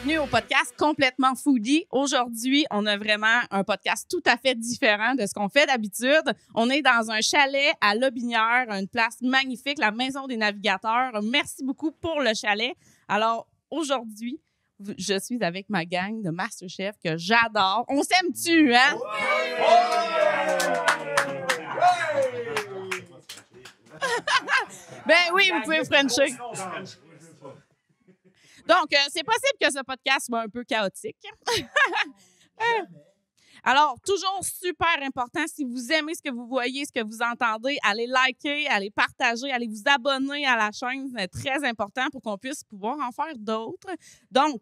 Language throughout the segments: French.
Bienvenue au podcast Complètement Foodie. Aujourd'hui, on a vraiment un podcast tout à fait différent de ce qu'on fait d'habitude. On est dans un chalet à Lobinière, une place magnifique, la Maison des Navigateurs. Merci beaucoup pour le chalet. Alors, aujourd'hui, je suis avec ma gang de MasterChef que j'adore. On s'aime-tu, hein? Ben oui, vous pouvez Frencher. Donc, c'est possible que ce podcast soit un peu chaotique. Alors, toujours super important, si vous aimez ce que vous voyez, ce que vous entendez, allez liker, allez partager, allez vous abonner à la chaîne. C'est très important pour qu'on puisse pouvoir en faire d'autres. Donc,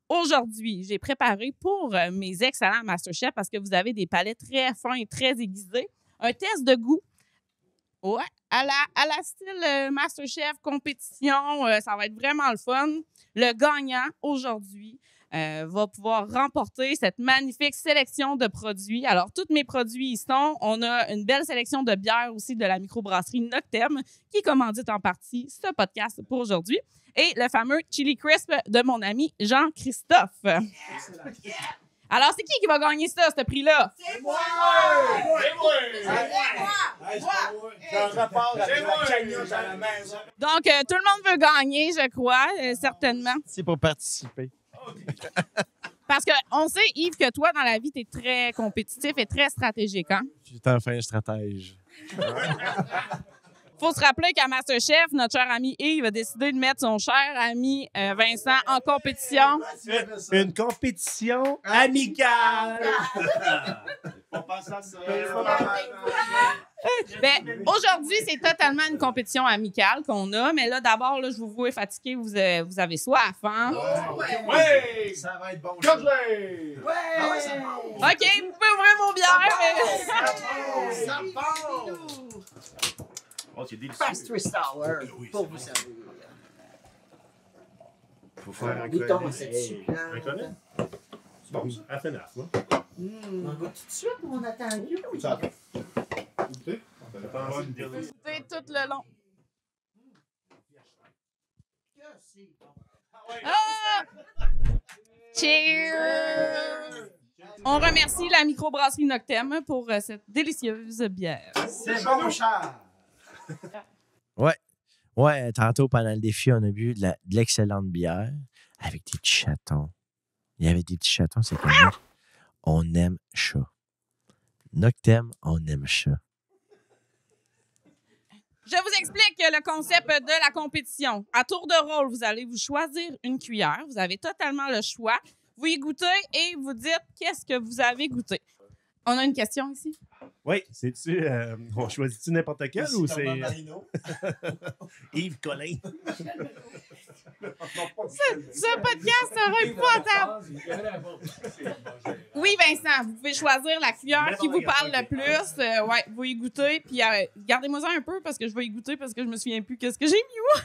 aujourd'hui, j'ai préparé pour mes excellents MasterChef, parce que vous avez des palais très fins et très aiguisés, un test de goût. Ouais, à la style MasterChef, compétition, ça va être vraiment le fun. Le gagnant, aujourd'hui, va pouvoir remporter cette magnifique sélection de produits. Alors, tous mes produits y sont. On a une belle sélection de bières aussi de la microbrasserie Noctem qui commandite en partie ce podcast pour aujourd'hui. Et le fameux Chili Crisp de mon ami Jean-Christophe. Yeah! Alors, c'est qui va gagner ça, ce prix-là? C'est moi! C'est moi! J'ai un rapport avec la cagnotte à la maison. Donc, tout le monde veut gagner, je crois, certainement. C'est pour participer. Parce qu'on sait, Yves, que toi, dans la vie, tu es très compétitif et très stratégique, hein? Je suis enfin un stratège. Faut se rappeler qu'à MasterChef, notre cher ami Yves a décidé de mettre son cher ami Vincent en compétition. Une compétition amicale. On pense à ça. Ben, aujourd'hui, c'est totalement une compétition amicale qu'on a. Mais là, d'abord, là, je vous vois fatigué. Vous avez soif, hein? Oui! Ça va être bon. Oui! OK, vous pouvez ouvrir vos bières. Ça part! Oh, c'est délicieux. Pastry Sour, pour vous servir. Faut faire un Goûtons clé. cette soupe. Un clé? C'est bon, ça. À FNAF, là. On goûte tout de suite, on attend. Ça va. Goûtez? Ça dépend pas une bière. Écoutez tout le long. Ah! Cheers! On remercie la microbrasserie Noctem pour cette délicieuse bière. C'est bon, cher! Ouais, tantôt, pendant le défi, on a bu de l'excellente bière avec des petits chatons. Il y avait des petits chatons, c'est comme ça. On aime chat. Noctem, on aime chat. Je vous explique le concept de la compétition. À tour de rôle, vous allez vous choisir une cuillère. Vous avez totalement le choix. Vous y goûtez et vous dites qu'est-ce que vous avez goûté. On a une question ici. Oui, c'est-tu. On choisit-tu n'importe quel ou c'est. Yves Collin? Ce podcast sera épouvantable. Oui, Vincent, vous pouvez choisir la cuillère qui vous parle le plus. Ouais, vous y goûtez. Puis gardez-moi ça un peu parce que je vais y goûter parce que je me souviens plus qu'est-ce que j'ai mis où.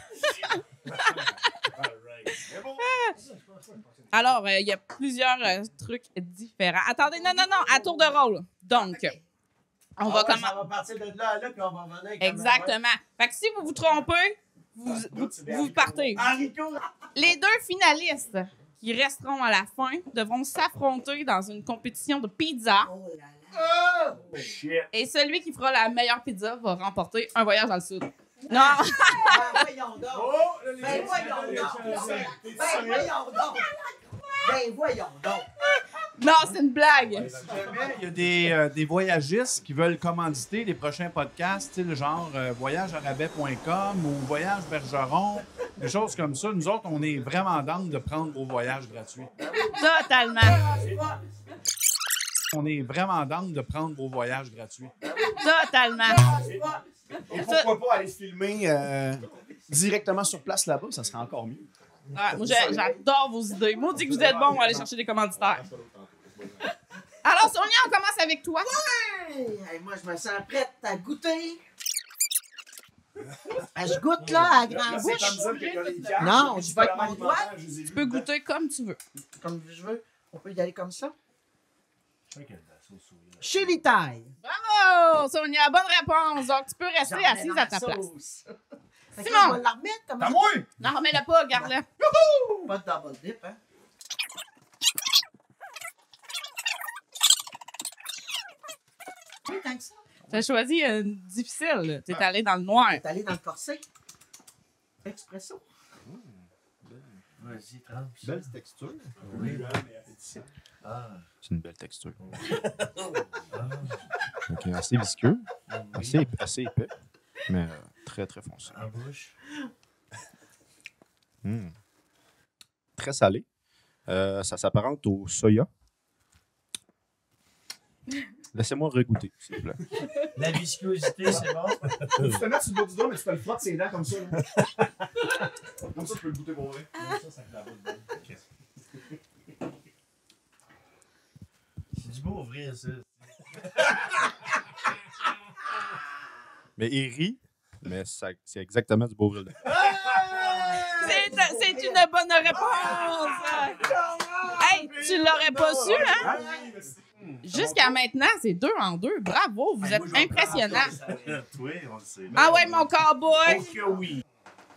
Alors, il y a plusieurs trucs différents. Attendez, non, à tour de rôle. Donc, on va commencer. Ça va partir de là à là, puis on va revenir. Exactement. Fait que si vous vous trompez, vous partez. Haricot! Les deux finalistes qui resteront à la fin devront s'affronter dans une compétition de pizza. Oh là là. Oh! Shit! Et celui qui fera la meilleure pizza va remporter un voyage dans le sud. Non! Ben voyons donc. Oh! Ben voyons donc. Ben voyons donc. Ben voyons donc. Non, c'est une blague. Si jamais il y a des voyagistes qui veulent commanditer les prochains podcasts, tu sais, le genre voyagearabais.com ou Voyage Bergeron, des choses comme ça, nous autres, on est vraiment down de prendre vos voyages gratuits. Totalement. On est vraiment down de prendre vos voyages gratuits. Totalement. Et pourquoi pas aller se filmer directement sur place là-bas? Ça serait encore mieux. Ouais, moi, j'adore vos idées. Moi, dis que vous êtes bon, on va aller chercher des commanditaires. Alors, Sonia, on commence avec toi. Hey, moi, je me sens prête à goûter. Je goûte là, à grande C'est bouche. comme ça qu'il y a les cartes. Non, je vais avec mon doigt. Tu peux goûter comme tu veux. Comme je veux. On peut y aller comme ça. Chili Thai. Bravo, Sonia, bonne réponse. Donc, tu peux rester J'en assise mets à dans ta la place. sauce. Fait que Simon. je vais la remettre comme À ça. moi! Non, remets-la pas, garde-la. Pas de double dip, hein? Oui, tant que ça. Tu as choisi difficile. Tu es allé dans le noir. T'es allé dans le corset. Expresso. Vas-y, trempe. Belle texture. Oui. Ah. C'est une belle texture. Donc, assez visqueux, assez épais, mais très, très foncé. En bouche. Très salé. Ça s'apparente au soya. Laissez-moi regoûter, s'il vous plaît. La viscosité, c'est bon? Tu te mets sur le bout du doigt, mais tu te le frottes ses dents comme ça. Là. Comme ça, tu peux le goûter pour vrai. C'est du beau ouvrir, ça. Mais il rit, mais c'est exactement du Beauvril. C'est une bonne réponse. Hey, tu l'aurais pas su, hein? Jusqu'à maintenant, c'est 2 en 2. Bravo, vous êtes impressionnant. Oui, on le sait. Ah ouais, mon cowboy. Ok, oui.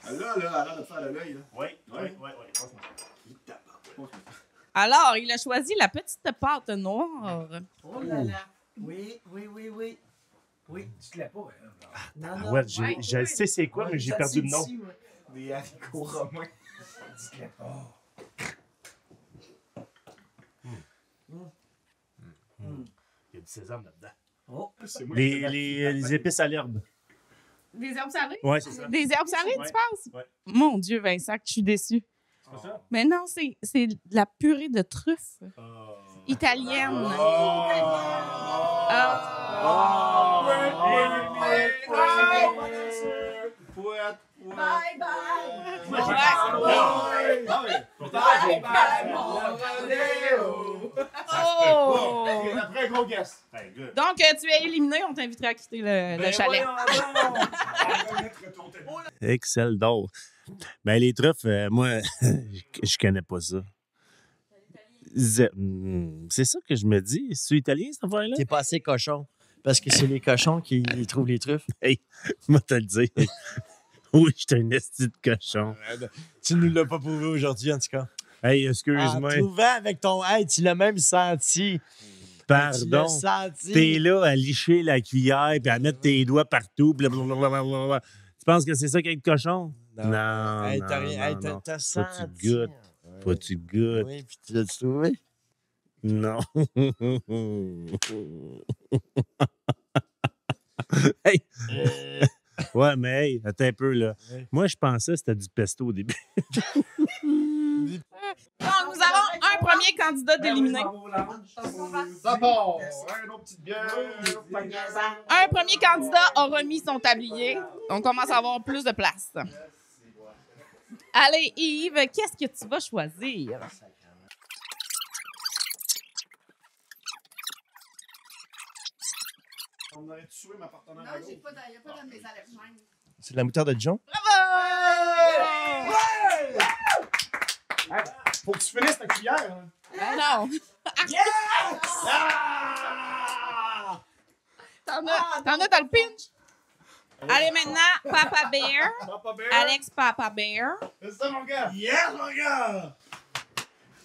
Là, elle a l'air de faire de l'œil. Oui. Alors, il a choisi la petite pâte noire. Oh là là. Oui. Oui, tu l'as pas, hein? Non. Ouais, je sais c'est quoi, mais j'ai perdu le nom. Des haricots romains. Tu l'as pas. Il y a du sésame là-dedans. Oh. Les épices à l'herbe. Des herbes salées? Ouais, c'est ça. Des herbes salées, Ouais. tu penses? Ouais. Mon Dieu, Vincent, que je suis déçue. C'est pas ça? Mais non, c'est de la purée de truffes italienne. Bye bye. Oh! Après un gros guess. Hey, good. Donc, tu es éliminé, on t'invitera à quitter le chalet. Excel d'or. Ben, les truffes, moi, je connais pas ça. C'est ça que je me dis. C'est italien, cette affaire-là? T'es pas assez cochon. Parce que c'est les cochons qui trouvent les truffes. Hey, moi, te le dire. Oui, je suis un esti de cochon. Tu nous l'as pas prouvé aujourd'hui, en tout cas. Hey, excuse-moi. En trouvant avec ton... Hey, tu l'as même senti. Tu Pardon. l'as senti. T'es là à licher la cuillère puis à mettre tes doigts partout. Blablabla. Tu penses que c'est ça qu'être cochon? Non. Hey, non, t'as rien. Hey, non, non. t'as Faut senti. que tu goûtes. Ouais. Faut que tu goûtes. Oui, puis tu l'as trouvé. Non. Hey. Ouais, mais hey, attends un peu, là. Ouais. Moi, je pensais que c'était du pesto au début. Donc, nous avons un premier candidat d'éliminé. Ça part. Un autre petite bière. Un premier candidat a remis son tablier. On commence à avoir plus de place. Allez, Yves, qu'est-ce que tu vas choisir? On aurait tué ma partenaire Non, à il gauche. n'y a pas de mes allergènes. C'est de la moutarde de Dijon? Bravo! Faut que tu finisses ta cuillère. Hein. Ben non. T'en as dans le pinch? Allez, maintenant, Papa Bear. Papa Bear. Alex Papa Bear. C'est ça, mon gars. Yes, mon gars!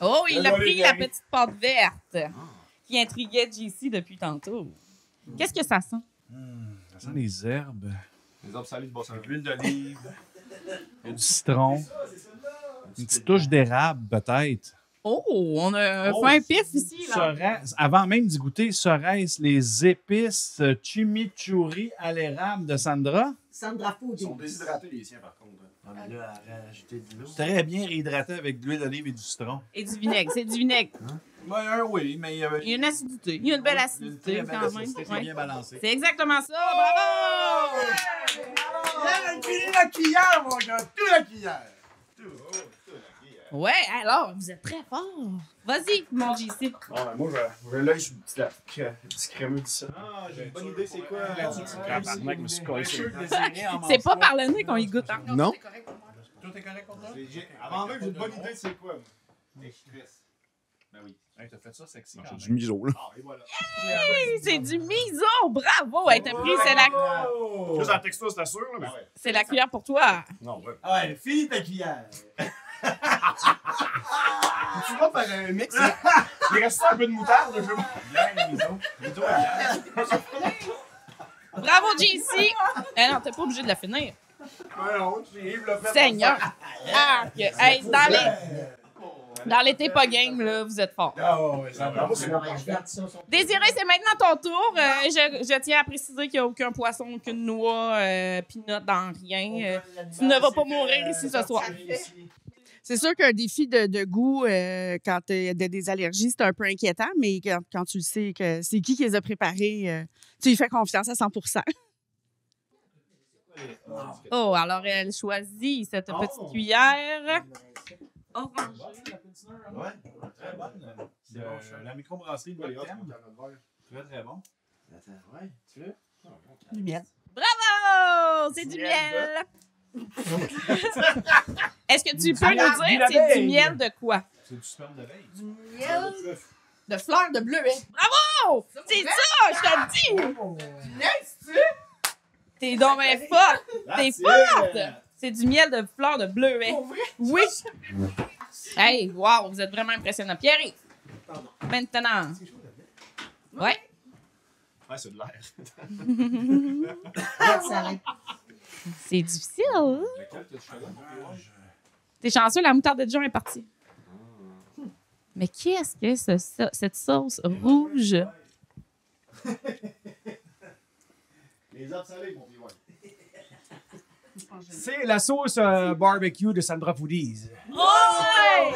Oh, il a Désolé, pris la Gary. petite pâte verte qui intriguait JC depuis tantôt. Qu'est-ce que ça sent? Ça sent les herbes. Les hommes salés de Boston. L'huile d'olive. Il y a du citron. Une petite touche d'érable, peut-être. Oh, on a fait un pif ici, là. Avant même d'y goûter, serait-ce les épices chimichurri à l'érable de Sandra? Sandra Ils Foodie. sont déshydratés, les siens, par contre. Ah, mais là, elle a rajouté de l'eau. Très bien réhydraté avec de l'huile d'olive et du citron. Et du vinaigre, c'est du vinaigre. Oui, mais il y avait... Il y a une acidité. Il y a une belle acidité, Une très belle quand même. acidité, très Ouais. bien balancé. C'est exactement ça. Bravo! La cuillère, mon gars. Tout la cuillère. Ouais, alors, vous êtes très fort. Vas-y, mon JC. Moi, je l'œil sur le petit crémeux d'ici. Ah, j'ai une bonne idée, c'est quoi? Tabarnak, me suis collé sur le C'est pas par le nez qu'on y goûte, hein? Non. C'est correct pour moi. Tout est correct pour toi? Avant même, j'ai une bonne idée, c'est quoi? Ben oui. Hey, t'as fait ça sexy. J'ai du miso, là. Ah, et voilà. Hey, c'est du miso! Bravo! Hey, t'as pris, Juste la texture, c'était sûr, là, mais... c'est la cuillère pour toi. Non, ouais. Ouais, finis ta cuillère. Tu vas faire un mix? Il reste un peu de moutarde, je veux. Bien, miso. Miso, Bravo, JC! Eh non, t'es pas obligé de la finir. Seigneur! Ah, hey, dans l'été pas game, là, vous êtes fort. Désiré, c'est maintenant ton tour. Je tiens à préciser qu'il n'y a aucun poisson, aucune noix, peanut dans rien. Tu ne vas pas mourir ici ce soir. C'est sûr qu'un défi de goût, quand tu as des allergies, c'est un peu inquiétant, mais quand tu le sais que c'est qui les a préparés, tu lui fais confiance à 100 %. Oh, alors elle choisit cette petite cuillère. Orange. Ouais, très bonne. La microbrasserie de Noctem. Très, très bon. Ouais, tu veux? Du miel. Bravo! C'est du miel! Est-ce que tu peux nous dire c'est d'abeille. du miel de quoi? C'est du sperme d'abeille. Du miel de fleurs de bleuet. Bravo! C'est ça, je te le dis! Yes, T'es donc bien forte! T'es forte! C'est du miel de fleurs de bleuet. Oui! Hey, wow, vous êtes vraiment impressionnant. Pierre, maintenant. Ouais. Ouais, c'est de l'air. C'est difficile. Hein? T'es chanceux, la moutarde de Dijon est partie. Mais qu'est-ce que cette sauce rouge? Les autres salés, mon petit. C'est la sauce barbecue de Sandra Foodies. Ouais!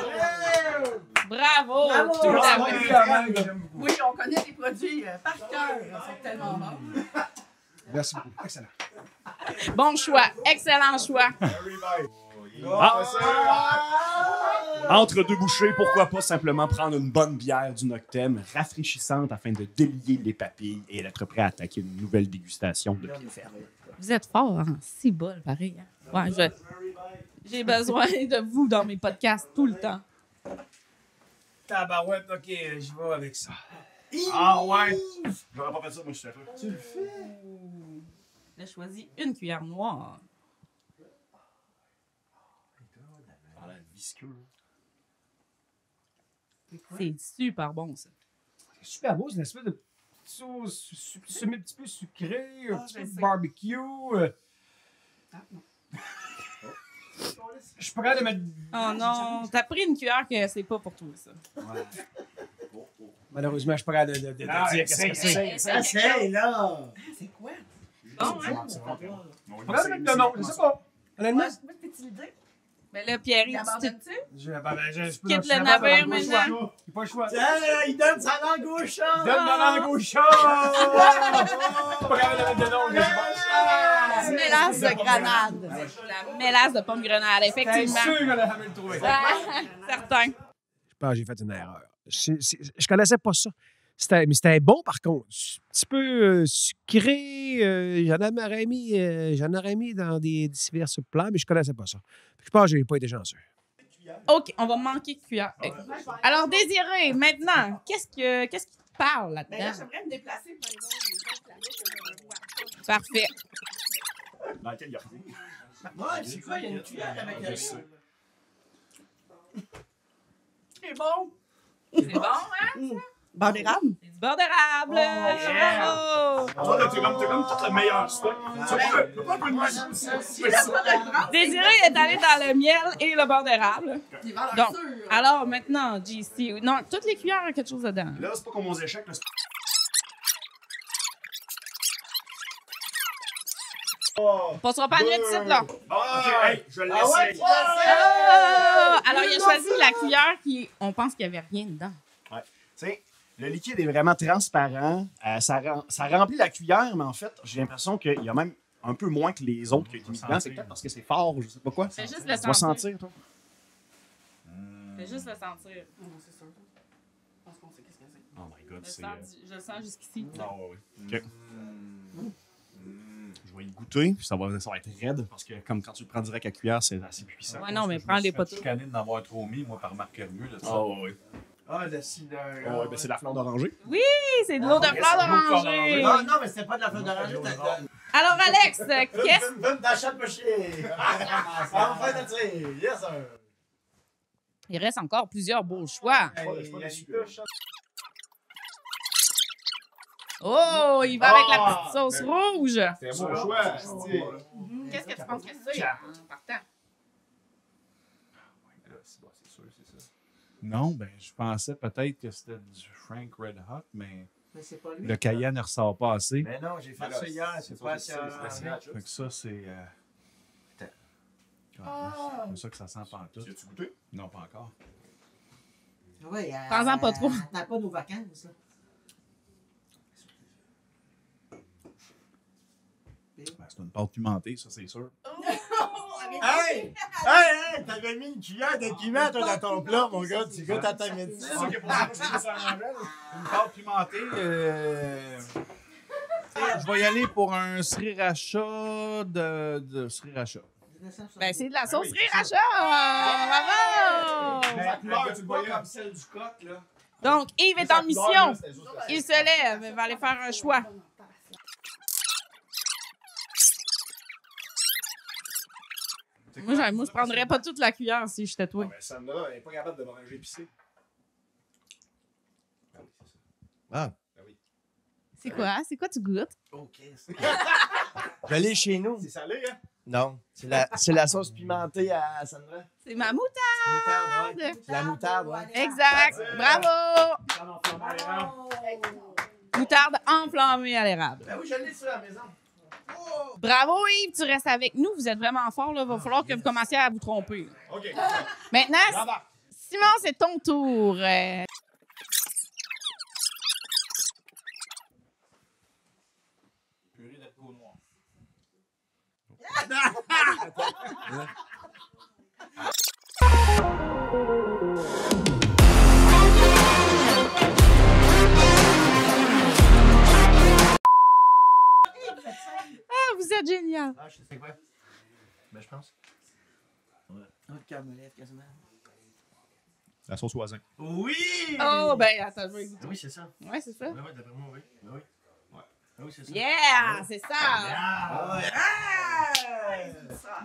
Bravo! Tout à fait. Oui, on connaît les produits par cœur. Ils sont tellement bons. Merci beaucoup. Excellent. Bon choix. Excellent choix. Entre deux bouchées, pourquoi pas simplement prendre une bonne bière du Noctem, rafraîchissante afin de délier les papilles et être prêt à attaquer une nouvelle dégustation de pied ferme. Vous êtes fort, hein? C'est bol, pareil. Hein? Ouais, j'ai besoin de vous dans mes podcasts tout le temps. Tabarouette, OK, j'y vais avec ça. Ah ouais! J'aurais pas fait ça, moi je suis sûr. Tu le fais? J'ai choisi une cuillère noire. Ça a l'air visqueux. C'est super bon, ça. C'est super beau, c'est une espèce de sauce un petit peu sucrée, un petit peu de barbecue. Je suis prêt à mettre... Oh non, t'as pris une cuillère que c'est pas pour toi, ça. Malheureusement, je suis prêt à dire qu'est-ce que c'est. C'est là. C'est quoi? Bon, hein? Je suis prêt à mettre le nom, je sais pas. Honnêtement, Petite idée. Mais là, Pierre, tu L'abandonnes-tu? je peux quittes le navire maintenant. J'ai pas le choix. Il donne sa langue au chat. Donne ma langue au chat! Je suis pas capable de mettre de nom, je sais pas. Mélasse de grenade. La mélasse de pomme grenade, T'es effectivement. sûr qu'on allait jamais le trouver. Certain. Je pense que j'ai fait une erreur. Je connaissais pas ça. Mais c'était bon, par contre. Un petit peu sucré. J'en aurais mis dans des divers plats, mais je connaissais pas ça. Je pense que j'ai pas été chanceux. OK, on va manquer de cuillère. Alors, Désiré, maintenant, qu'est-ce qui te parle Mais là, là-dedans? j'aimerais me déplacer pour aller voir les autres planètes que je vois. Parfait. Dans lequel il y a rien. Ouais, c'est quoi? Il y a une cuillère avec un ça. C'est bon. C'est bon, hein? Beurre d'érable. C'est du beurre d'érable. Bravo. T'es comme tout le meilleur stock. Tu peux pas un peu de magie aussi. Désiré est allé dans le miel et le beurre d'érable. Des valeurs Donc, sûres. alors maintenant, JC. Non, toutes les cuillères ont quelque chose dedans. Là, c'est pas comme aux échecs. Là, On passera pas à nuit de site, là. OK, hey, je l'essaye. Alors, il a choisi la cuillère qui, on pense qu'il n'y avait rien dedans. Tu sais, le liquide est vraiment transparent. Ça remplit la cuillère, mais en fait, j'ai l'impression qu'il y a même un peu moins que les autres qui ont été mis dedans. C'est peut-être parce que c'est fort, je sais pas quoi. Fais juste le Tu vas sentir. sentir, toi? Fais juste le sentir. Non, c'est sûr. Je pense qu'on sait qu'est-ce que c'est. Oh my God, Je, c'est... je le sens jusqu'ici. Non, ouais. OK. Je vais y goûter, puis ça va être raide, parce que comme quand tu le prends direct à cuillère, c'est assez puissant. Ouais, non, mais prends-les pas tous. Chicané d'en avoir trop mis, moi, par Marc Hervieux. Ouais. Ah, le cidre. Ouais, ben c'est la fleur d'oranger. Oui, c'est de l'eau de fleur d'oranger. Non, non, mais c'était pas de la fleur d'oranger. Alors, Alex, qu'est-ce... Vune d'achat de pocher. Enfin, de tir. Yes, sir. Il reste encore plusieurs beaux choix. Oh, il va avec la petite sauce rouge. C'est un bon choix. Qu'est-ce que tu penses que c'est en partant? C'est sûr, c'est ça. Non, ben, je pensais peut-être que c'était du Frank Red Hot, mais Mais c'est pas lui. le Cayenne ne ressort pas assez. Mais non, j'ai fait ça hier. C'est pas ça. Fait que ça, c'est. C'est comme ça que ça sent pantoute. Tu as-tu goûté? Non, pas encore. Oui, Prends-en pas trop. T'as pas nos vacances, là. Ben, c'est une pâte pimentée, ça, c'est sûr. Hey! Hey! T'avais mis une cuillère de piment toi, dans ton plat, mon gars. Tu goûtes à ta médecine. Une pâte pimentée. Je vais y aller pour un sriracha de sriracha. Ben, c'est de la sauce sriracha! Bravo! La couleur, tu le voyais comme celle du coq, là. Donc, Yves est en mission. Il se lève, il va aller faire un choix. Moi, je prendrais pas toute la cuillère si j'étais toi. Ben, Sandra, elle n'est pas capable de manger épicé. Ah. C'est quoi? C'est quoi tu goûtes? OK. J'allais chez nous. C'est salé, hein? Non, c'est la sauce pimentée à Sandra. C'est ma moutarde! Moutarde, ouais. La moutarde, ouais. Exact! Bravo! Moutarde enflammée à l'érable. Ben oui, je l'ai sur la maison. Bravo Yves, tu restes avec nous. Vous êtes vraiment fort. Il va falloir que vous commenciez à vous tromper. OK. Maintenant, Simon, c'est ton tour. Purée d'haricots noirs. Ah, vous êtes génial. Ah, je sais quoi. Ben, je pense. Oh, le carmelette, quasiment. La sauce voisin. Oui! Oh, ben, attends, je vais goûter. Oui, c'est ça. Ouais, c'est ça. Oui, oui, d'après moi, oui. Ben oui. Ouais. Ah oui, c'est ça. Yeah, c'est ça. Ah,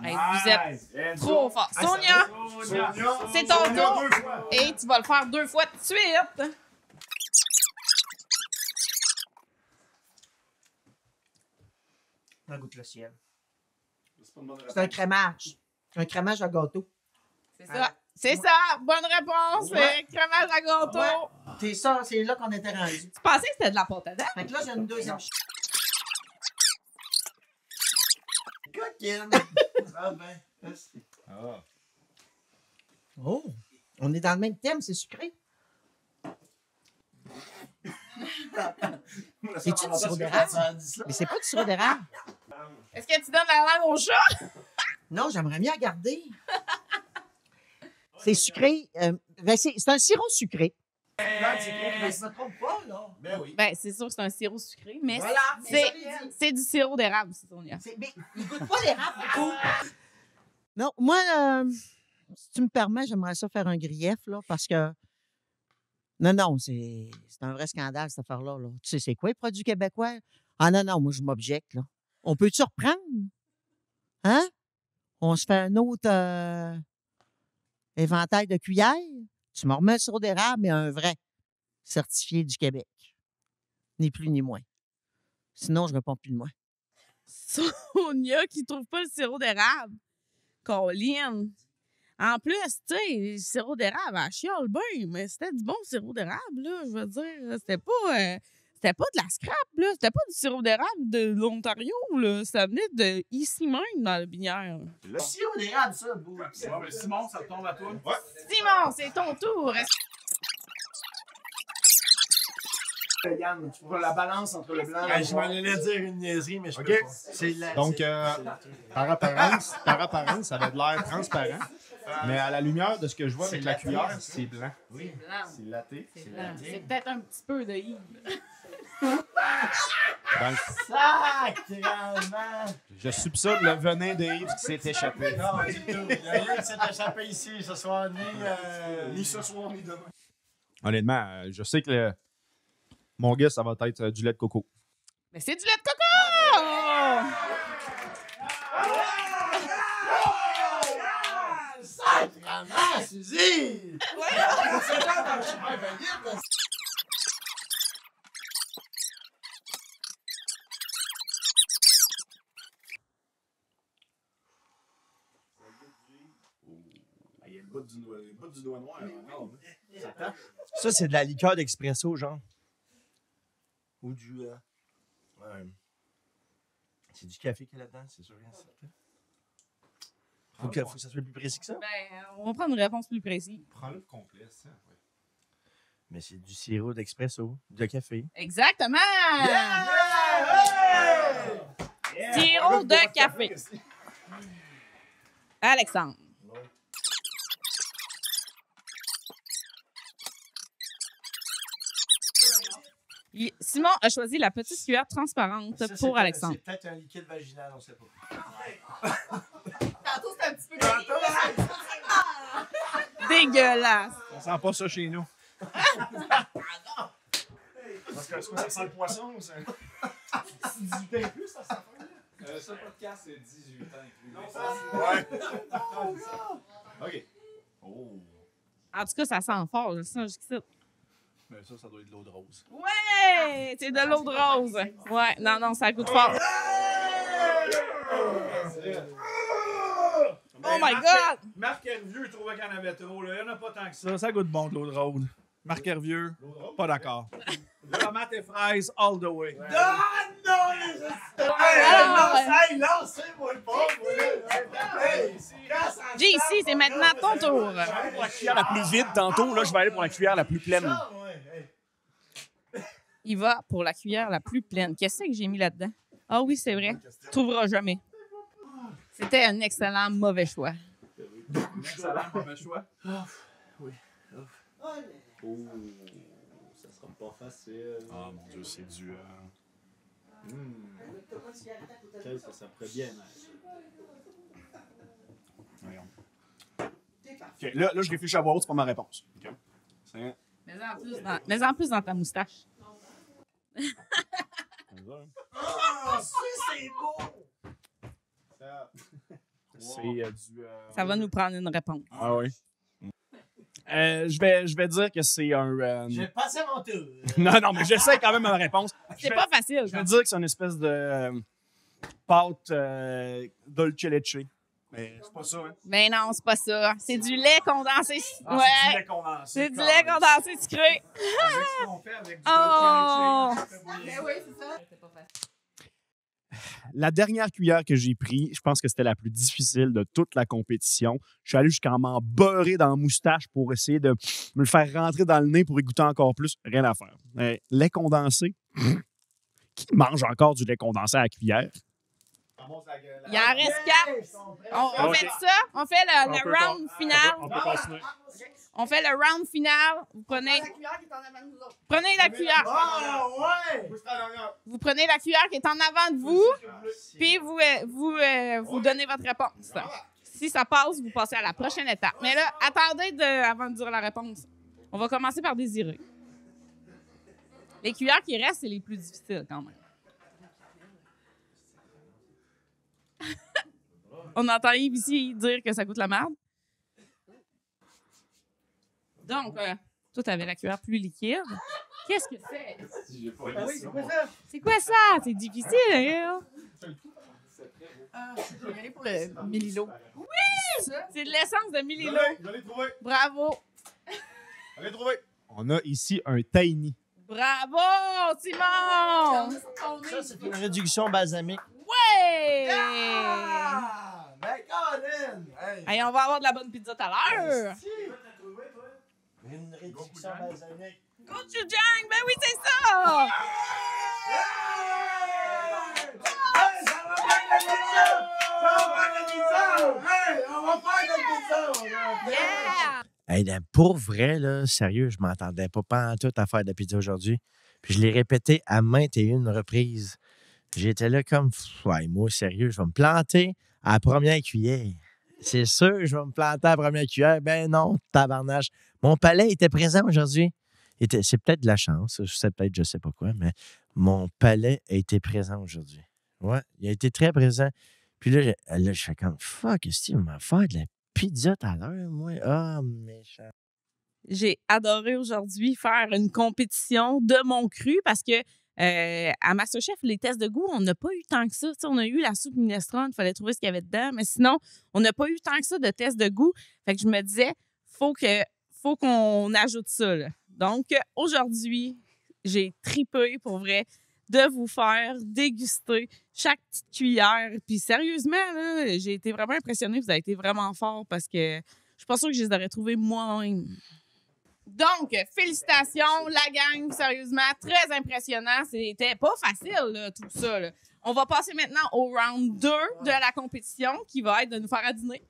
Hey, vous êtes trop fort. Sonia, c'est ton tour. Et tu vas le faire 2 fois de suite. Ça goûte le ciel. C'est pas une bonne C'est un crémage. Un crémage à gâteau. C'est ça. C'est ça. Bonne réponse. Ouais. C'est crémage à gâteau. Ouais. C'est ça, c'est là qu'on était rendu. Tu pensais que c'était de la pâte à dents? Fait que là, j'ai une deuxième. Coquine! Ah ben, merci. Ah. Oh! On est dans le même thème, c'est sucré. C'est-tu du sirop d'érable? Mais c'est pas du sirop d'érable. Est-ce que tu donnes la langue au chat? Non, j'aimerais mieux regarder. C'est sucré. Ben c'est un sirop sucré. Je me trompe pas, là. Ben oui. Ben, c'est sûr que c'est un sirop sucré, mais Voilà, c'est du sirop d'érable, c'est Sonia. Mais il goûte pas l'érable beaucoup. Non, moi, si tu me permets, j'aimerais ça faire un grief, là, parce que. Non, c'est un vrai scandale, cette affaire-là. Là. Tu sais, c'est quoi les produits québécois? Ah non, moi, je m'objecte, là. On peut-tu reprendre? Hein? On se fait un autre éventail de cuillères? Tu me remets le sirop d'érable, mais un vrai, certifié du Québec. Ni plus ni moins. Sinon, je réponds plus de moi. Sonia qui trouve pas le sirop d'érable. Colline. En plus, tu sais, le sirop d'érable, elle chiale bien, mais c'était du bon sirop d'érable, là. Je veux dire, c'était pas de la scrap, là. C'était pas du sirop d'érable de l'Ontario, là. Ça venait de ici même, dans la binière. Le sirop d'érable, ça, beau. Ouais, ben, Simon, ça tombe à toi. Ouais. Simon, c'est ton tour. Yann, tu vois la balance entre le blanc et le je m'en allais dire une niaiserie, mais je peux pas. C'est la- Donc, c'est- par apparence, ça avait de l'air transparent. Mais à la lumière de ce que je vois avec la cuillère, c'est blanc. Oui, C'est laté. C'est peut-être un petit peu de Yves. Donc, Sacrément! je soupçonne le venin de Yves qui s'est échappé. Non, du tout. Il y a rien qui s'est échappé ici ce soir, Ni ce soir, ni demain. Honnêtement, je sais que mon gars, ça va être du lait de coco. Mais c'est du lait de coco! Sacrément, Suzy! bout du doigt noir. Non, ça tâche. Ça, c'est de la liqueur d'expresso, genre. Ou du... ouais. C'est du café qu'il y a là-dedans, c'est sûr. Faut que ça soit plus précis que ça. Ben, on va prendre une réponse plus précise. Prends-le complet, ça. Ouais. Mais c'est du sirop d'expresso, de café. Exactement! Sirop de café. Alexandre. Simon a choisi la petite cuillère transparente Ça, pour c'est Alexandre. C'est peut-être un liquide vaginal, on sait pas. Tantôt, c'était un petit peu... Dégueulasse. On sent pas ça chez nous. Parce que ça sent le poisson, c'est 18 ans plus, ça sent pas. Ce podcast, c'est 18 ans inclus. Ouais. OK. Oh. En tout cas, ça sent fort, je sens jusqu'ici. Mais ça doit être de l'eau de rose. Ouais! C'est de l'eau de rose. Ouais, non, ça goûte fort. Oh my God! Marc Hervieux, il trouvait qu'il y en avait trop. Là. Il n'y en a pas tant que ça. Ça goûte bon de l'eau de rose. Marc Hervieux, pas d'accord. Tomate et fraises all the way. Lancez-moi le pauvre! JC, c'est maintenant ton tour. Pour la cuillère la plus vide tantôt, là, je vais aller pour la cuillère la plus pleine. Il va pour la cuillère la plus pleine. Qu'est-ce que j'ai mis là-dedans? Ah oui, c'est vrai. Tu trouveras jamais. C'était un excellent mauvais choix. Excellent, mauvais choix. Oui. Oh, ça sera pas facile. Ah mon Dieu, c'est du... Qu'est-ce que ça ferait bien être? Voyons. OK, là, je réfléchis à voix haute, c'est pas ma réponse. OK. C'est... Mais en plus dans ta moustache. C'est beau! C'est du... Ça va nous prendre une réponse. Ah oui. Je vais dire que c'est un... J'ai passé mon tour. Non, mais j'essaie quand même ma réponse. C'est pas facile. Je vais dire que c'est une espèce de pâte dolce leche. Mais c'est pas ça, hein? Mais non, c'est pas ça. C'est du lait condensé. Ah, Ouais. c'est du lait condensé. C'est du lait condensé sucré. Avec ce qu'on fait avec du Oh! Ben oui, c'est ça. La dernière cuillère que j'ai prise, je pense que c'était la plus difficile de toute la compétition. Je suis allé jusqu'à m'en beurrer dans la moustache pour essayer de me le faire rentrer dans le nez pour y goûter encore plus. Rien à faire. Lait condensé. Qui mange encore du lait condensé à la cuillère? Il en reste 4. On fait ça. On fait le round final. On peut continuer. On fait le round final. Vous prenez La cuillère qui est en avant de nous autres. Prenez la cuillère. Ah ouais! Vous prenez la cuillère qui est en avant de vous, puis vous donnez votre réponse. Si ça passe, vous passez à la prochaine étape. Mais là, attendez avant de dire la réponse. On va commencer par désirer. Les cuillères qui restent, c'est les plus difficiles quand même. On entend Yves ici dire que ça goûte la merde. Donc, toi, t'avais la cuillère plus liquide. Qu'est-ce que c'est? C'est quoi ça? C'est difficile, hein? Je vais y aller pour le millilo. C'est de l'essence de millilo. Je l'ai trouvé. Bravo! Je l'ai trouvé. On a ici un tiny. Bravo, Simon! Ça, c'est une réduction balsamique. Ouais! Ben, Colin! Hey! Hey, on va avoir de la bonne pizza tout à l'heure. Une réduction balsamique. Gochujang, ben oui, c'est ça! Hey, ça va faire de la pizza! Ça va faire de la pizza! Hey, on va faire de la pizza, mon gars! Yeah! Hey, pour vrai, là, sérieux, je m'entendais pas en tout à faire de la pizza aujourd'hui. Puis je l'ai répété à maintes et une reprises. J'étais là comme, ouais, moi, sérieux, je vais me planter à la première cuillère. C'est sûr, je vais me planter à la première cuillère. Ben non, tabarnache. Mon palais était présent aujourd'hui. C'est peut-être de la chance, je sais pas quoi, mais mon palais a été présent aujourd'hui. Ouais, il a été très présent. Puis là, je fais comme, fuck, est-ce qu'il va me faire de la pizza tout à l'heure, moi? Ah, méchant. J'ai adoré aujourd'hui faire une compétition de mon cru parce que À MasterChef, les tests de goût, on n'a pas eu tant que ça. T'sais, on a eu la soupe minestrone, il fallait trouver ce qu'il y avait dedans. Mais sinon, on n'a pas eu tant que ça de tests de goût. Fait que je me disais, faut qu'on ajoute ça. Là. Donc, aujourd'hui, j'ai tripé pour vrai de vous faire déguster chaque petite cuillère. Puis sérieusement, là, j'ai été vraiment impressionnée. Vous avez été vraiment fort parce que je suis pas sûre que je les aurais trouvés moi-même. Donc, félicitations, la gang, sérieusement, très impressionnant. C'était pas facile, là, tout ça. Là. On va passer maintenant au round 2 de la compétition, qui va être de nous faire à dîner.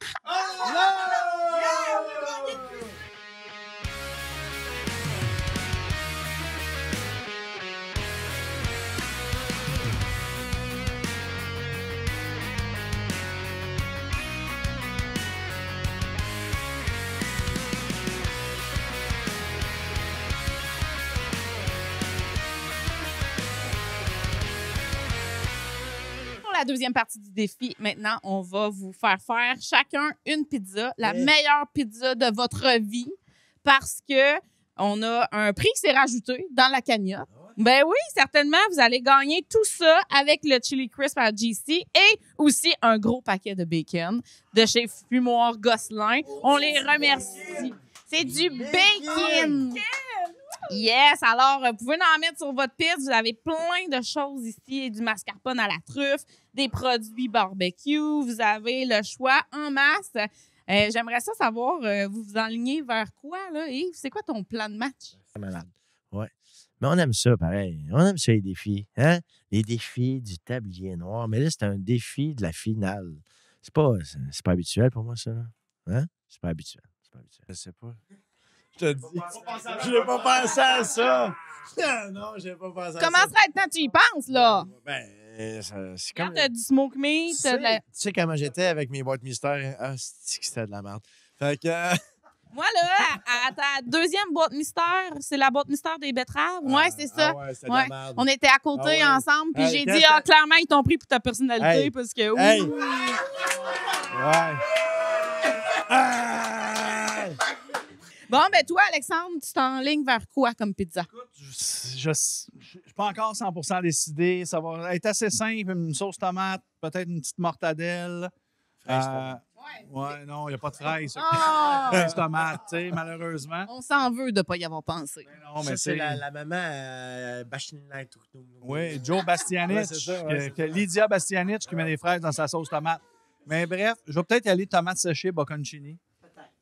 La deuxième partie du défi, maintenant, on va vous faire chacun une pizza, la meilleure pizza de votre vie, parce que on a un prix qui s'est rajouté dans la cagnotte. Ben oui, certainement, vous allez gagner tout ça avec le Chili Crisp à GC et aussi un gros paquet de bacon de chez Fumoir Gosselin. On les remercie. C'est du bacon! Yes! Alors, vous pouvez en mettre sur votre pizza. Vous avez plein de choses ici. Du mascarpone à la truffe, des produits barbecue. Vous avez le choix en masse. J'aimerais ça savoir, vous vous enlignez vers quoi, là? Yves, c'est quoi ton plan de match? C'est malade. Ouais. Mais on aime ça, pareil. On aime ça, les défis. Hein? Les défis du tablier noir. Mais là, c'est un défi de la finale. C'est pas habituel pour moi, ça. Hein? C'est pas habituel. Je sais pas. Je te dis. Je n'ai pas pensé à ça. Non, je n'ai pas pensé à ça. Comment ça être quand tu y penses, là? Ben, c'est Quand comme... t'as du smoke meat, Tu t'as de la... sais comment j'étais avec mes boîtes mystères? Ah, c'est que c'était de la merde. Fait que... Moi, là, à ta deuxième boîte mystère, c'est la boîte mystère des betteraves. Ouais, c'est ça. Ah ouais, c'était de la merde. On était à côté Ah ouais. ensemble, puis Hey, j'ai quand dit, clairement, ils t'ont pris pour ta personnalité, Hey. parce que... Hey. ouh. Ouais. Bon, ben toi, Alexandre, tu t'enlignes vers quoi comme pizza? Je ne suis pas encore 100% décidé. Ça va être assez simple. Une sauce tomate, peut-être une petite mortadelle. Ouais, non, il n'y a pas de fraises. Oh! Fraise tomate, tu sais, malheureusement. On s'en veut de ne pas y avoir pensé. Non, mais c'est la maman Bachinette. Oui, Joe Bastianich, Ouais, c'est ça, ouais, que Lydia Bastianich qui met des fraises dans sa sauce tomate. Mais bref, je vais peut-être y aller tomate séchée, bocconcini.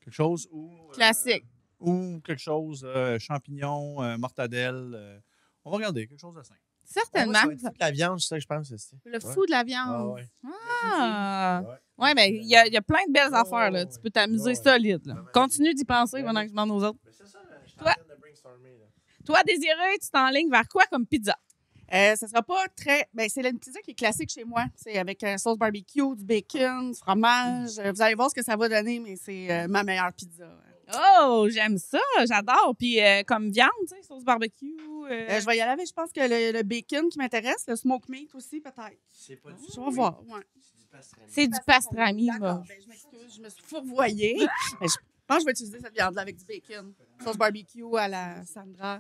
Quelque chose ou... Classique. Ou quelque chose, champignons, mortadelle. On va regarder, quelque chose de simple. Certainement. Ça va être fou de la viande, c'est ça que je pense. Le fou de la viande. Ouais. Ah! Ouais, mais il y a plein de belles affaires, là. Tu peux t'amuser solide, là. Continue d'y penser pendant que je demande aux autres. C'est ça, je suis Toi? en train de brainstormer. Là. Toi, Désiré, tu t'enlignes vers quoi comme pizza? Ça sera pas très. Ben, c'est une pizza qui est classique chez moi. C'est avec sauce barbecue, du bacon, du fromage. Vous allez voir ce que ça va donner, mais c'est ma meilleure pizza. Oh, j'aime ça, j'adore. Puis comme viande, tu sais, sauce barbecue. Je vais y aller avec, je pense que le bacon qui m'intéresse, le smoke meat aussi, peut-être. C'est pas du Je vais voir. Ouais. C'est du pastrami. D'accord. Ben, je m'excuse, je me suis fourvoyée. Mais je pense que je vais utiliser cette viande-là avec du bacon. Sauce barbecue à la Sandra.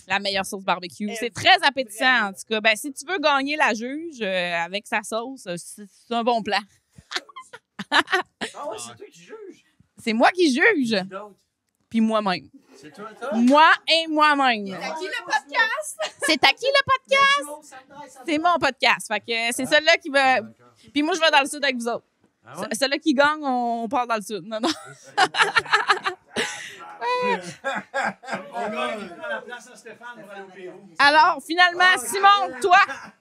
La meilleure sauce barbecue. C'est très appétissant, en tout cas. Ben, si tu veux gagner la juge avec sa sauce, c'est un bon plan. Ah ouais, c'est toi qui juges. C'est moi qui juge. Puis moi-même. C'est toi. Moi et moi-même. C'est à qui le podcast? C'est à qui le podcast? C'est mon podcast. Fait que c'est celui-là qui va... Puis moi, je vais dans le sud avec vous autres. Ah ouais? Celui-là qui gagne, on part dans le sud. Non. Alors, finalement, Simon, toi...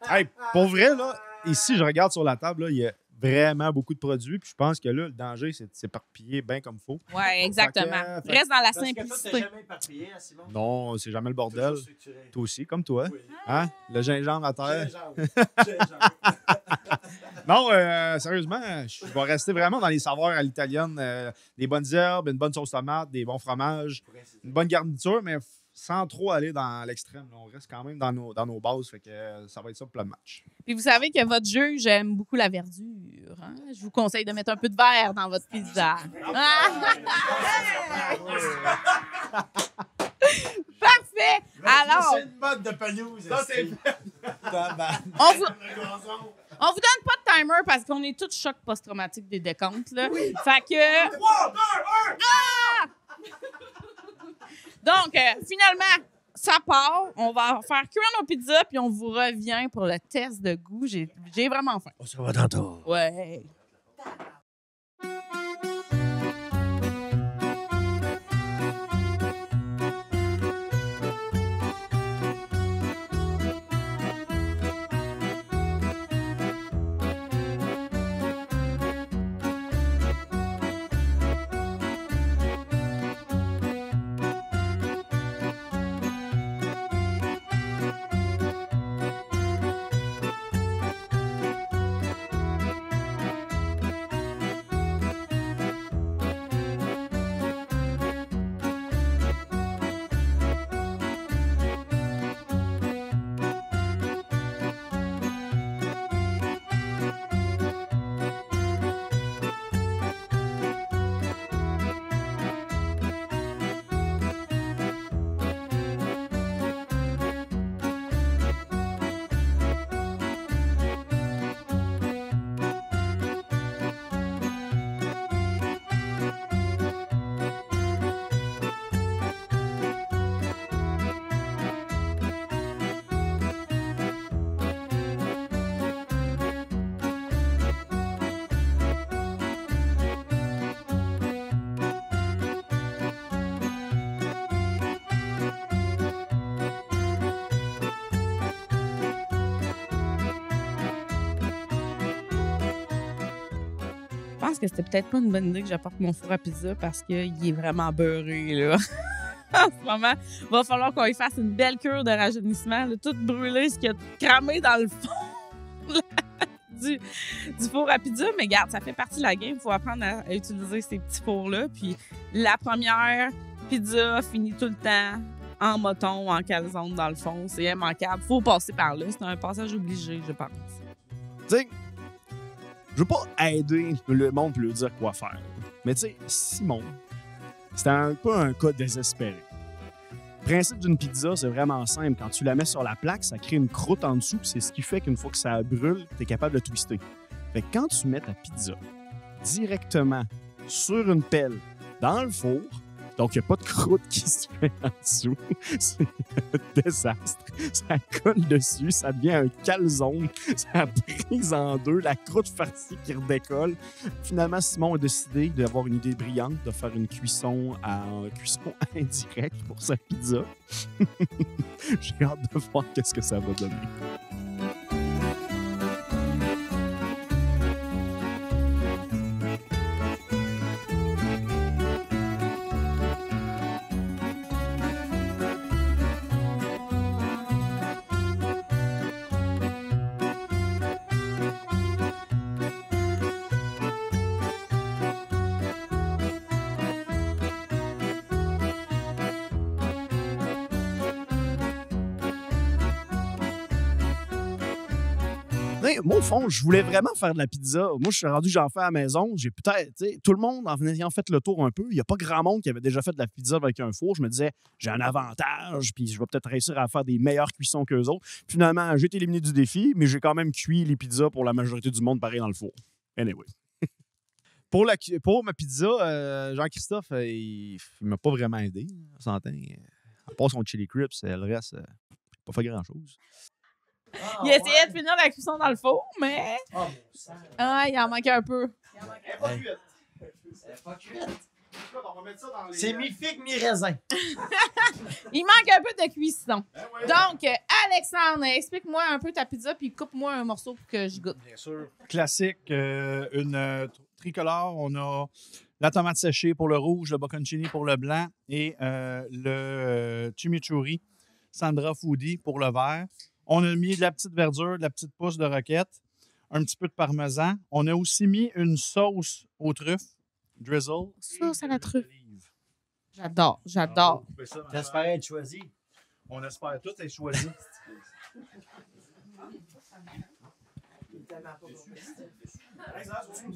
Hey, pour vrai, là, ici, je regarde sur la table, là, il y a vraiment beaucoup de produits. Puis je pense que là, le danger, c'est de s'éparpiller bien comme il faut. Oui, exactement. Fait que- Reste dans la Parce que toi, simplicité. t'es jamais éparpillé, hein, Simon? Non, c'est jamais le bordel. Toujours structuré. Toi aussi, comme toi. Oui. Hein? Le gingembre à terre. Gingembre. Non, sérieusement, je vais rester vraiment dans les saveurs à l'italienne. Des bonnes herbes, une bonne sauce tomate, des bons fromages, une bonne garniture, mais sans trop aller dans l'extrême. Là. On reste quand même dans nos bases. Fait que ça va être ça pour le match. Puis vous savez que votre juge aime beaucoup la verdure. Hein? Je vous conseille de mettre un peu de verre dans votre pizza. Ah! Parfait! Parfait! Alors, C'est une mode de pelouse. Ça, c'est fait. on vous donne pas de timer parce qu'on est tous chocs post-traumatiques des décomptes, là. Fait que... 3, 2, 1! Donc, finalement, ça part. On va faire cuire nos pizzas, puis on vous revient pour le test de goût. J'ai vraiment faim. On se revoit tantôt. Ouais. Je pense que c'était peut-être pas une bonne idée que j'apporte mon four à pizza parce qu'il est vraiment beurré, là. En ce moment, il va falloir qu'on y fasse une belle cure de rajeunissement, là, tout brûlé, ce qui a cramé dans le fond du four à pizza. Mais regarde, ça fait partie de la game. Il faut apprendre à utiliser ces petits fours-là. Puis la première pizza finit tout le temps en moton, en calzone dans le fond. C'est immanquable. Il faut passer par là. C'est un passage obligé, je pense. Tu sais, je veux pas aider le monde pour lui dire quoi faire. Mais tu sais, Simon, c'était un peu un cas désespéré. Le principe d'une pizza, c'est vraiment simple. Quand tu la mets sur la plaque, ça crée une croûte en dessous, puis c'est ce qui fait qu'une fois que ça brûle, tu es capable de twister. Fait que quand tu mets ta pizza directement sur une pelle dans le four, donc il n'y a pas de croûte qui se fait en dessous, c'est un désastre. Ça colle dessus, ça devient un calzone, ça brise en deux, la croûte farcie qui redécolle. Finalement, Simon a décidé d'avoir une idée brillante, de faire une cuisson indirecte pour sa pizza. J'ai hâte de voir qu'est-ce que ça va donner. Moi, au fond, je voulais vraiment faire de la pizza. Moi, je suis rendu, j'en fais à la maison. J'ai peut-être, tu sais, tout le monde en ayant fait le tour un peu. Il n'y a pas grand monde qui avait déjà fait de la pizza avec un four. Je me disais, j'ai un avantage, puis je vais peut-être réussir à faire des meilleures cuissons qu'eux autres. Finalement, j'ai été éliminé du défi, mais j'ai quand même cuit les pizzas pour la majorité du monde pareil dans le four. Anyway. Pour ma pizza, Jean-Christophe, il m'a pas vraiment aidé, on s'entend. À part son chili crips, le reste, pas fait grand-chose. Il essayait de finir la cuisson dans le four, mais... Ah, il en manquait un peu. Pas cuite. C'est mi-figue, mi-raisin. Il manque un peu de cuisson. Donc, Alexandre, explique-moi un peu ta pizza puis coupe-moi un morceau pour que je goûte. Bien sûr. Classique, une tricolore. On a la tomate séchée pour le rouge, le bocconcini pour le blanc et le chimichurri Sandra Foodie pour le vert. On a mis de la petite verdure, de la petite pousse de roquette, un petit peu de parmesan. On a aussi mis une sauce aux truffes, drizzle. Sauce à la truffe. J'adore, j'adore. T'espères être choisi. On espère tout être choisi.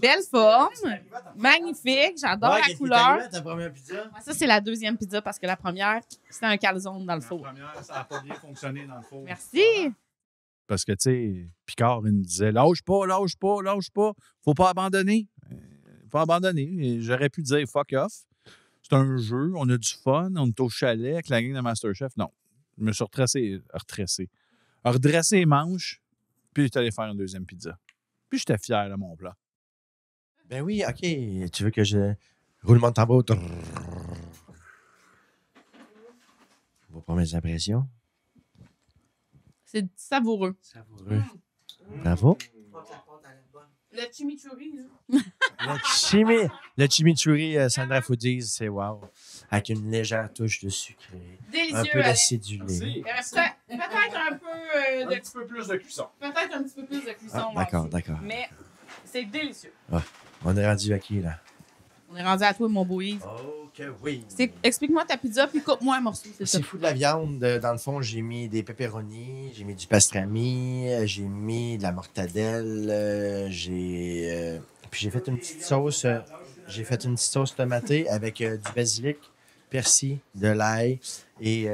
Belle forme, magnifique, j'adore Ouais, la qu'est-ce qui couleur. t'arrive à ta première pizza? Ouais, ça, c'est la deuxième pizza parce que la première, c'était un calzone dans le La four. première, ça n'a pas bien fonctionné dans le four. Merci. Parce que, tu sais, Picard, il nous disait lâche pas, lâche pas, lâche pas. Faut pas abandonner. Faut abandonner. Et j'aurais pu dire fuck off. C'est un jeu, on a du fun, on est au chalet avec la gang de Masterchef. Non. Je me suis redressé les manches, puis j'étais allé faire une deuxième pizza. Puis j'étais fier de mon plat. Ben oui, OK. Tu veux que je... Roulement de tambour. Trrr. Je vois pas mes impressions. C'est savoureux. Savoureux. Bravo. Le chimichurri, là. Le chimichurri Sandra Foodies, c'est wow. Avec une légère touche de sucré. Délicieux, Un peu Alex. d'acidulé. Peut-être un peu Un petit peu plus de cuisson. peut-être un petit peu plus de cuisson. Ah, moi d'accord, aussi. d'accord. Mais c'est délicieux. On est rendu à qui, là? On est rendu à toi, mon beau Yves. OK, oui. Explique-moi ta pizza, puis coupe-moi un morceau, c'est ça. C'est fou de la viande. Dans le fond, j'ai mis des pepperonis, j'ai mis du pastrami, j'ai mis de la mortadelle, puis j'ai fait une petite sauce. J'ai fait une petite sauce tomatée avec du basilic, persil, de l'ail et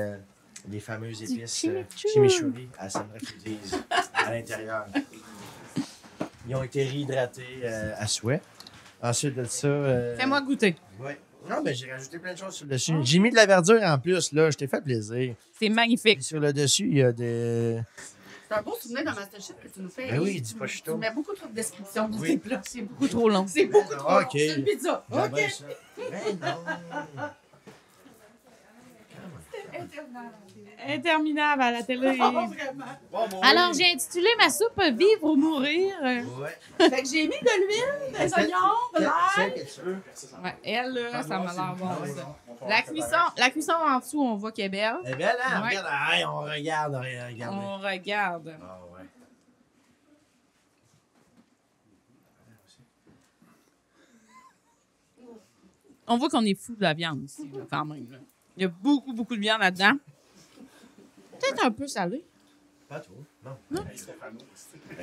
les fameuses épices chimichurri à Sandra Foodies à l'intérieur. Ils ont été réhydratés à souhait. Ensuite de ça... Fais-moi goûter. Ouais. Non, mais j'ai rajouté plein de choses sur le dessus. J'ai mis de la verdure en plus, là. Je t'ai fait plaisir. C'est magnifique. Puis sur le dessus, il y a des... C'est un beau souvenir dans Masterchef que tu nous fais. Ben oui, Et dis pas tu chito. mets beaucoup trop de descriptions de Oui. tes plats. C'est beaucoup trop long. C'est beaucoup trop. OK. C'est une pizza. J'aime OK. bien ça. Ben non. Interminable à la télé. Oh, vraiment. Alors, j'ai intitulé ma soupe Vivre ou mourir. Ouais. Fait que j'ai mis de l'huile, des oignons, de l'ail. Celle que tu veux. Ouais, elle, là, ça m'a l'air bon. Ça. La cuisson en dessous, on voit qu'elle est belle. Elle est belle, hein? Ouais. Regarde, hey, on regarde, regarde. On regarde. Ah ouais. On voit qu'on est fou de la viande ici, là, quand même. Là. Il y a beaucoup, beaucoup de viande là-dedans. Peut-être un peu salé. Pas trop. Non. Ben,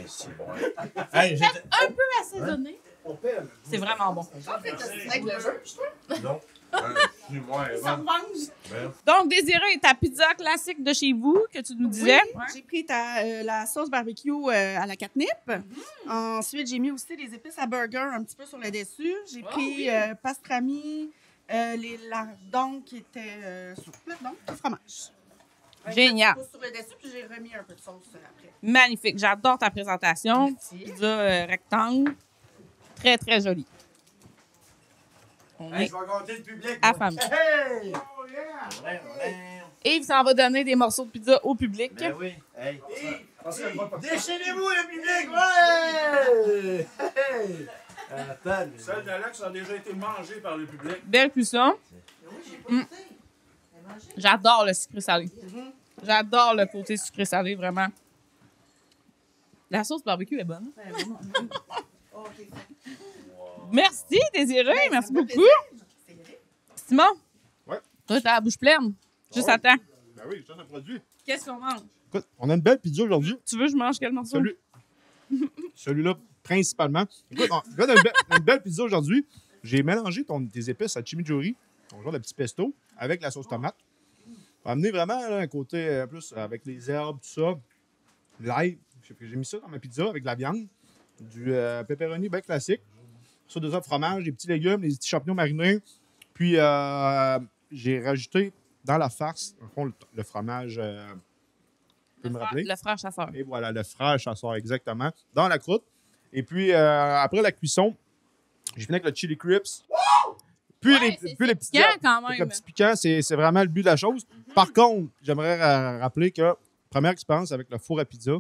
c'est bon. Un peu assaisonné. C'est vraiment bon. Avec le jeu, je trouve. Non. Ça me mange. Donc, Désiré, ta pizza classique de chez vous, que tu nous disais. Oui, j'ai pris la sauce barbecue à la catnip. Ensuite, j'ai mis aussi les épices à burger un petit peu sur le dessus. J'ai pris pastrami, les lardons qui étaient sur le donc le fromage. Génial. Sur le dessus, puis j'ai remis un peu de sauce après. Magnifique. J'adore ta présentation. Merci. Pizza rectangle. Très, très jolie. On Hey, est je vais gâter le public. affamé. Hey! Yves s'en va donner des morceaux de pizza au public. Ben oui. Hey. Déchaînez-vous, le public! Ouais! Hey! Attends. Celle d'Alex a déjà été mangée par le public. Belle cuisson. J'adore le sucré salé. J'adore le côté sucré salé, vraiment. La sauce barbecue est bonne. Merci, Désiré. Merci beaucoup. Simon? Ouais. Toi, t'as la bouche pleine. Juste Ouais. attends. Ben oui, ça produit. Qu'est-ce qu'on mange? Écoute, on a une belle pizza aujourd'hui. Tu veux que je mange quel morceau? Celui-là, principalement. Écoute, on a une belle pizza aujourd'hui. J'ai mélangé tes épices à chimichurri, ton genre de petit pesto, avec la sauce tomate. Ça va amener vraiment là, un côté plus avec les herbes, tout ça. L'ail. J'ai mis ça dans ma pizza avec de la viande. Du pepperoni bien classique. Ça, deux autres fromages, des petits légumes, des petits champignons marinés. Puis, j'ai rajouté dans la farce, au fond, le fromage. Tu peux me rappeler? Le frère chasseur. Et voilà, le frère chasseur, exactement, dans la croûte. Et puis, après la cuisson, j'ai fini avec le chili crips. Puis, Ouais, puis les petits piquant herbes. quand Fait que même. le petit piquant, c'est vraiment le but de la chose. Par contre, j'aimerais rappeler que première expérience avec le four à pizza,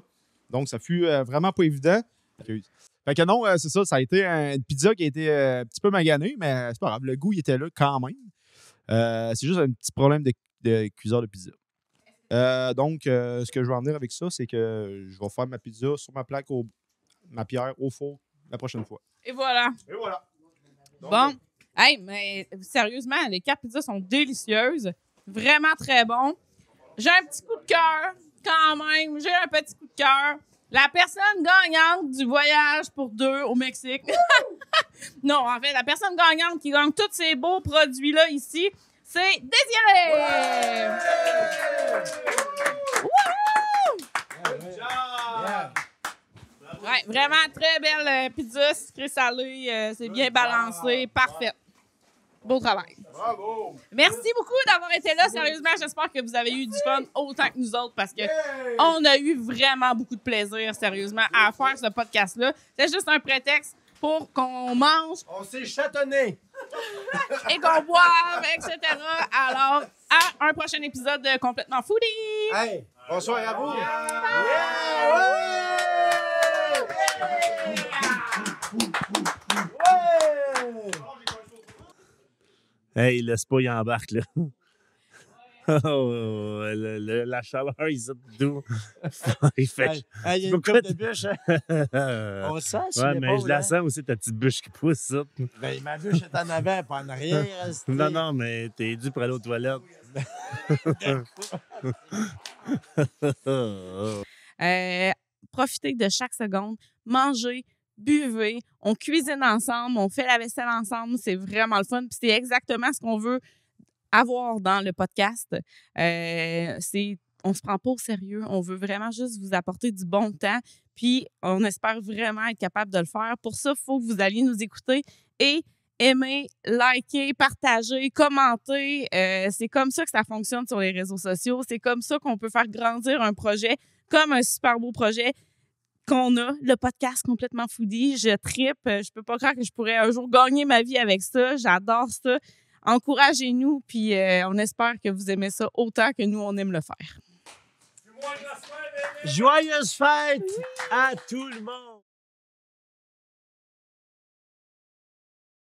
donc ça fut vraiment pas évident. Fait que non, c'est ça, ça a été une pizza qui a été un petit peu maganée, mais c'est pas grave, le goût il était là quand même. C'est juste un petit problème de cuiseur de pizza. Donc, ce que je veux en venir avec ça, c'est que je vais faire ma pizza sur ma plaque, ma pierre au four la prochaine fois. Et voilà. Et voilà. Donc, Bon. Hey, mais sérieusement, les 4 pizzas sont délicieuses. Vraiment très bon. J'ai un petit coup de cœur, quand même. J'ai un petit coup de cœur La personne gagnante du voyage pour 2 au Mexique. Non, en fait, la personne gagnante qui gagne tous ces beaux produits-là ici, c'est Désiré! Ouais, vraiment très belle pizza sucrée salée. C'est bien balancé. Parfait. Beau travail. Bravo! Merci beaucoup d'avoir été là. Sérieusement, j'espère que vous avez eu du fun autant que nous autres parce que on a eu vraiment beaucoup de plaisir, sérieusement, à faire ce podcast-là. C'est juste un prétexte pour qu'on mange. On s'est chatonnés. Et qu'on boive, etc. Alors, à un prochain épisode de Complètement Foodie! Hey, bonsoir à vous. Hey, laisse pas, il embarque, là. Oh, la chaleur, il s'est doux. Il fait... Il y a une coupe de bûche. On le sent sur Ouais, mais je la l'épaule, sens aussi, ta petite bûche qui pousse, ça. Ben, ma bûche est en avant, pas en arrière. Non, non, mais t'es dû pour aller aux toilettes. Profitez de chaque seconde. Mangez, buvez, on cuisine ensemble, on fait la vaisselle ensemble. C'est vraiment le fun. Puis c'est exactement ce qu'on veut avoir dans le podcast. On se prend pas au sérieux. On veut vraiment juste vous apporter du bon temps. Puis on espère vraiment être capable de le faire. Pour ça, il faut que vous alliez nous écouter et aimer, liker, partager, commenter. C'est comme ça que ça fonctionne sur les réseaux sociaux. C'est comme ça qu'on peut faire grandir un projet comme un super beau projet qu'on a, le podcast Complètement Foodie. Je trippe. Je peux pas croire que je pourrais un jour gagner ma vie avec ça. J'adore ça. Encouragez-nous, puis on espère que vous aimez ça autant que nous, on aime le faire. Joyeuses fêtes à tout le monde!